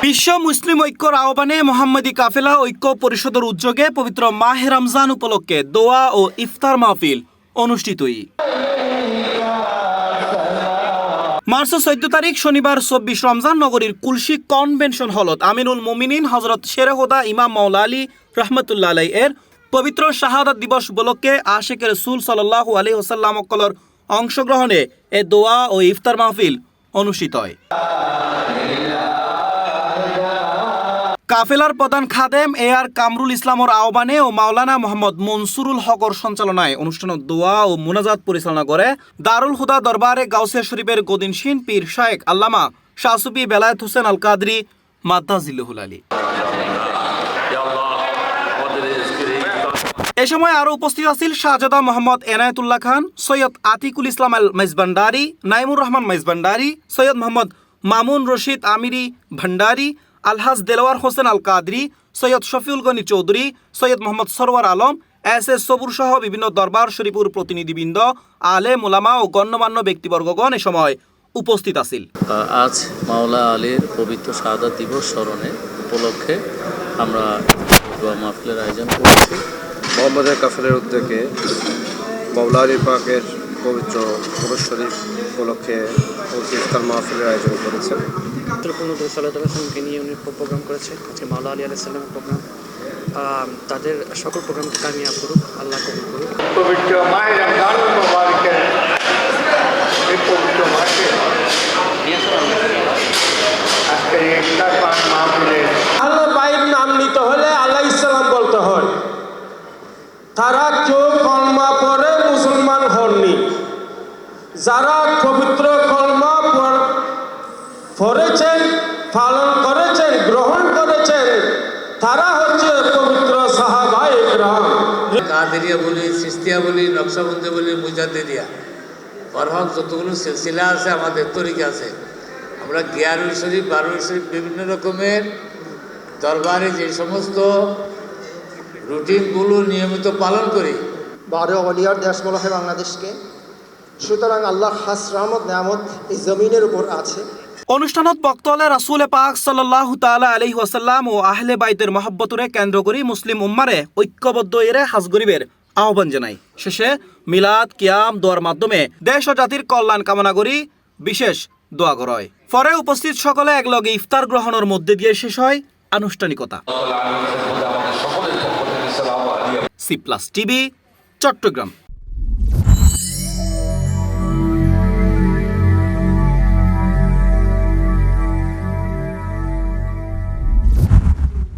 বিশ্ব মুসলিম ঐক্যর আহ্বানে মোহাম্মদী কাফেলা ঐক্য পরিষদের উদ্যোগে পবিত্র মাহে রমজান উপলক্ষে দোয়া ও ইফতার মাহফিল অনুষ্ঠিতই। মার্চ 14 তারিখ শনিবার 24 রমজান নগরীর কুলসি কনভেনশন হলত আমিনুল মোমিনিন হজরত শেরেখোদা ইমাম মাওলা আলী রহমতুল্লাহ আলাই এর পবিত্র শাহাদাত দিবস উপলক্ষে আশিকে রাসূল সাল্লাল্লাহু আলাইহি ওয়াসাল্লাম সকলের অংশগ্রহণে এ দোয়া ও ইফতার মাহফিল অনুষ্ঠিত হয়। কাফেলার প্রধান খাদেম আর কামরুল ইসলামর আহ্বানে ও মাওলানা মোহাম্মদ মনসুরুল হকর সঞ্চালনায় অনুষ্ঠানত দোয়া ও মুনাজাত পরিচালনা করে দারুল হুদা দরবারে গাউসিয়া শরীফের গদিনশীন পীর শায়েখ আল্লামা শাহ সুফি বেলায়েত হোসেন আল কাদরি মাদ্দাজিল্লাহুল আলী। এ সময় আরো উপস্থিত আছেন শাহজাদা মোহাম্মদ এনায়েতুল্লাহ খান, সৈয়দ আতিকুল ইসলাম আল মাইজভান্ডারি, নাইমুর রহমান মাইজভান্ডারি, সৈয়দ মোহাম্মদ মামুন রশিদ আমিরি ভান্ডারি, আলহাজ দেলোয়ার হোসেন আল কাদরি, সৈয়দ শফিউল গনি চৌধুরী, সৈয়দ মোহাম্মদ সরওয়ার আলম, এস সবুর সহ বিভিন্ন দরবার শরীফুর প্রতিনিধিবৃন্দ, আলেম ওলামা ও গণ্যমান্য ব্যক্তিবর্গগণ এ সময় উপস্থিত আছেন। আজ মাওলা আলীর পবিত্র শাহাদাত দিবস স্মরণে উপলক্ষে আমরা দোয়া মাহফিলের আয়োজন করেছি। মোহাম্মদের কাফেলার উদ্যোগে মাওলা আলী পাকের পবিত্র কুরআন শরীফ উপলক্ষে ইফতার মাহফিলের আয়োজন করেছেন। সঙ্গে নিয়ে উনি প্রোগ্রাম করেছে। আজকে মাওলা আলী আলাইহিস সালামের প্রোগ্রাম, তাদের সকল প্রোগ্রামকে কামিয়াব করুক, আল্লাহ কবুল করুক। পবিত্র মাহে রমজান মুবারকের এই পবিত্র মাসে আজকে ইফতার পাক মাহফিলে আল্লাহ বাইর নাম নিতে হলে আলাইহিস সালাম বলতে হয়। তারা কেউ কলমা পড়ে মুসলমান হননি। যারা পবিত্র কলমা পড়েছেন, পালন করেছেন, গ্রহণ করেছেন, তারা হচ্ছে পবিত্র সাহাবায়ে কেরাম। কাদেরিয়া বলি, চিশতিয়া বলি, নকশবন্দি বলি, মুজাদ্দিদিয়া, বরহক যতগুলো সিলসিলা আছে, আমাদের তরিকা আছে। আমরা গিয়ারুল শরীফ, বারুল শরীফ, বিভিন্ন রকমের দরবারে যে সমস্ত রুটিনগুলো নিয়মিত পালন করি। 12 ওলিয়ার দেশ বলা হয় বাংলাদেশকে। সুতরাং আল্লাহ খাস রহমত নেয়ামত এই জমিনের উপর আছে। অনুষ্ঠানত বক্তব্যে রাসূল পাক সাল্লাল্লাহু তাআলা আলাইহি ওয়াসাল্লাম ও আহলে বাইতের মহব্বতরে কেন্দ্র করে মুসলিম উম্মারে ঐক্যবদ্ধ এরে হাজ গরিবের আহ্বান জানাই। শেষে মিলাদ কিয়াম দোয়ার মাধ্যমে দেশ ও জাতির কল্যাণ কামনা করি বিশেষ দোয়া করা হয়। পরে উপস্থিত সকলে একলগে ইফতার গ্রহণের মধ্যে দিয়ে শেষ হয় আনুষ্ঠানিকতা। C+ TV, Chittagong.